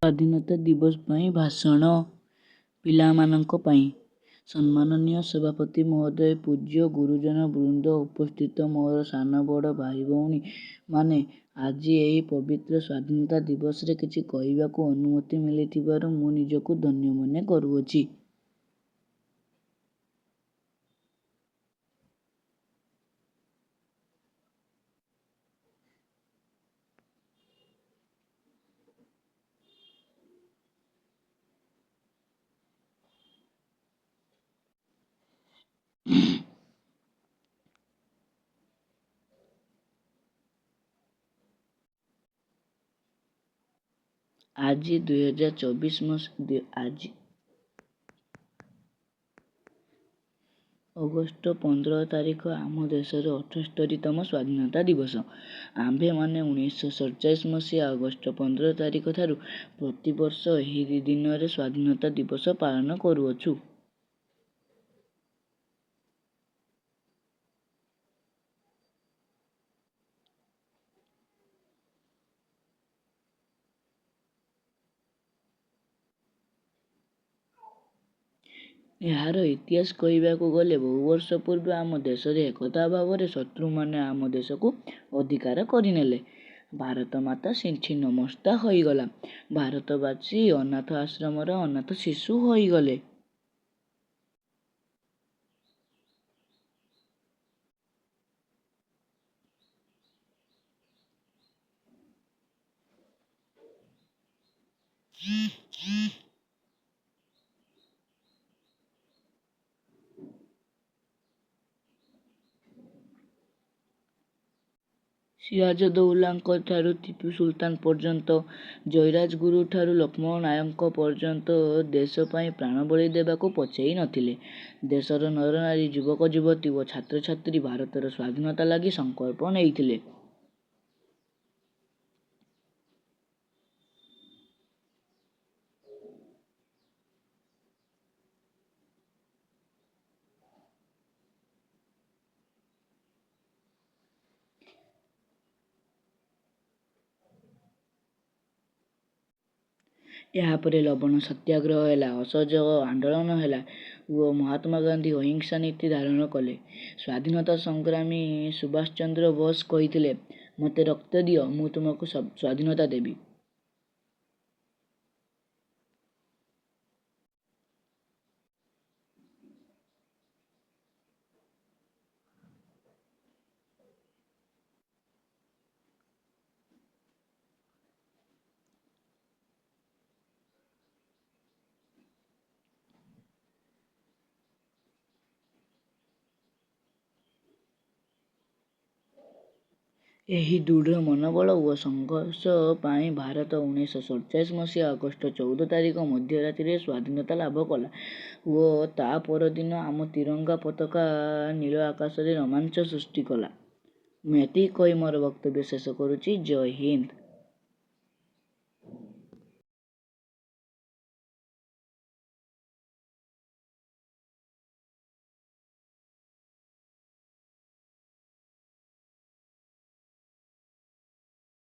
ସ୍ୱାଧୀନତା ଦିବସ ପାଇଁ ଭାଷଣ। ପିଲାମାନଙ୍କ ପାଇଁ। ସମ୍ମାନନୀୟ ସଭାପତି ମହୋଦୟ, ପୂଜ୍ୟ ଗୁରୁଜନ ବୃନ୍ଦ, ଉପସ୍ଥିତ ମୋର ସାନ ବଡ଼ ଭାଇ ଭଉଣୀ ମାନେ, ଆଜି ଏହି ପବିତ୍ର ସ୍ୱାଧୀନତା ଦିବସରେ କିଛି କହିବାକୁ ଅନୁମତି ମିଳିଥିବାରୁ ମୁଁ ନିଜକୁ ଧନ୍ୟ ମନେ କରୁଅଛି। ଆଜି 2024 ଆଜି ଅଗଷ୍ଟ 15 ତାରିଖ ଆମ ଦେଶର 78ତମ ସ୍ୱାଧୀନତା ଦିବସ। ଆମ୍ଭେମାନେ 1947 ମସିହା ଅଗଷ୍ଟ 15 ତାରିଖ ଠାରୁ ପ୍ରତିବର୍ଷ ଏହି ଦିନରେ ସ୍ୱାଧୀନତା ଦିବସ ପାଳନ କରୁଅଛୁ। ଏହାର ଇତିହାସ କହିବାକୁ ଗଲେ ବହୁ ବର୍ଷ ପୂର୍ବେ ଆମ ଦେଶରେ ଏକତା ଅଭାବରେ ଶତ୍ରୁମାନେ ଆମ ଦେଶକୁ ଅଧିକାର କରିନେଲେ। ଭାରତ ମାତା ଛିନ୍ନମସ୍ତା ହୋଇଗଲା। ଭାରତବାସୀ ଅନାଥ ଆଶ୍ରମର ଅନାଥ ଶିଶୁ ହୋଇଗଲେ। ସିରାଜଦୌଲାଙ୍କ ଠାରୁ ଟିପୁ ସୁଲତାନ ପର୍ଯ୍ୟନ୍ତ, ଜୟୀରାଜଗୁରୁ ଠାରୁ ଲକ୍ଷ୍ମଣ ନାୟକଙ୍କ ପର୍ଯ୍ୟନ୍ତ ଦେଶ ପାଇଁ ପ୍ରାଣବଳି ଦେବାକୁ ପଛେଇ ନଥିଲେ। ଦେଶର ନରନାରୀ, ଯୁବକ ଯୁବତୀ ଓ ଛାତ୍ରଛାତ୍ରୀ ଭାରତର ସ୍ୱାଧୀନତା ଲାଗି ସଂକଳ୍ପ ନେଇଥିଲେ। ଏହାପରେ ଲବଣ ସତ୍ୟାଗ୍ରହ ହେଲା, ଅସହଯୋଗ ଆନ୍ଦୋଳନ ହେଲା ଓ ମହାତ୍ମା ଗାନ୍ଧୀ ଅହିଂସା ନୀତି ଧାରଣ କଲେ। ସ୍ୱାଧୀନତା ସଂଗ୍ରାମୀ ସୁଭାଷ ଚନ୍ଦ୍ର ବୋଷ କହିଥିଲେ, ମୋତେ ରକ୍ତ ଦିଅ, ମୁଁ ତୁମକୁ ସ୍ୱାଧୀନତା ଦେବି। ଏହି ଦୃଢ଼ ମନୋବଳ ଓ ସଂଘର୍ଷ ପାଇଁ ଭାରତ 1947 ମସିହା ଅଗଷ୍ଟ 14 ତାରିଖ ମଧ୍ୟରାତ୍ରିରେ ସ୍ୱାଧୀନତା ଲାଭ କଲା ଓ ତା ପରଦିନ ଆମ ତ୍ରିରଙ୍ଗା ପତାକା ନୀଳ ଆକାଶରେ ରୋମାଞ୍ଚ ସୃଷ୍ଟି କଲା। ମୁଁ ଏତିକି କହି ମୋର ବକ୍ତବ୍ୟ ଶେଷ କରୁଛି। ଜୟ ହିନ୍ଦ।